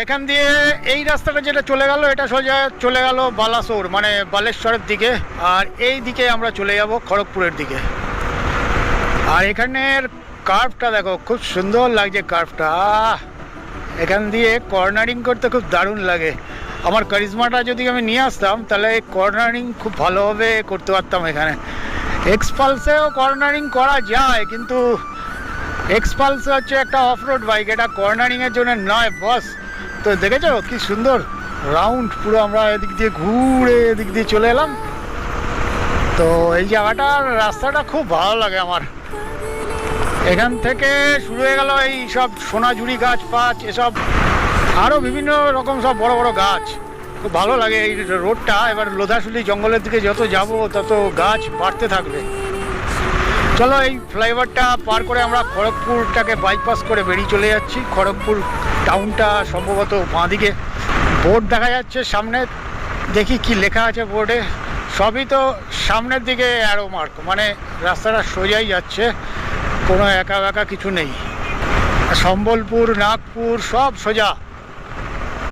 এখান দিয়ে এই রাস্তাটা যেটা চলে গেল, এটা সোজা চলে গেল বালাসোর মানে বালেশ্বরের দিকে, আর এই দিকে আমরা চলে যাব খড়গপুরের দিকে। আর এখানের কার্ভটা দেখো, খুব সুন্দর লাগছে কার্ভটা। এখান দিয়ে কর্নারিং করতে খুব দারুণ লাগে। আমার কারিজমাটা যদি আমি নিয়ে আসতাম তাহলে এই কর্নারিং খুব ভালোভাবে করতে পারতাম। এখানে এক্সপালসেও কর্নারিং করা যায়, কিন্তু এক্সপালস হচ্ছে একটা অফরোড বাইক, এটা কর্নারিংয়ের জন্য নয় বস। তো দেখেছো কি সুন্দর রাউন্ড, পুরো আমরা এদিক দিয়ে ঘুরে এদিক দিয়ে চলে এলাম। তো এই জায়গাটার রাস্তাটা খুব ভালো লাগে আমার। এখান থেকে শুরু হয়ে গেল এই সব সোনাঝুরি গাছ পাছ, এসব আরও বিভিন্ন রকম সব বড় বড় গাছ। খুব ভালো লাগে এই রোডটা। এবার লোধাশুলি জঙ্গলের দিকে যত যাব তত গাছ বাড়তে থাকবে। চলো এই ফ্লাইওভারটা পার করে আমরা খড়গপুরটাকে বাইপাস করে বেরিয়ে চলে যাচ্ছি। খড়গপুর টাউনটা সম্ভবত বাঁদিকে। বোর্ড দেখা যাচ্ছে সামনে, দেখি কি লেখা আছে বোর্ডে। সবই তো সামনের দিকে অ্যারো মার্ক, মানে রাস্তাটা সোজাই যাচ্ছে, কোনো একা বেঁকা কিছু নেই। সম্বলপুর, নাগপুর সব সোজা।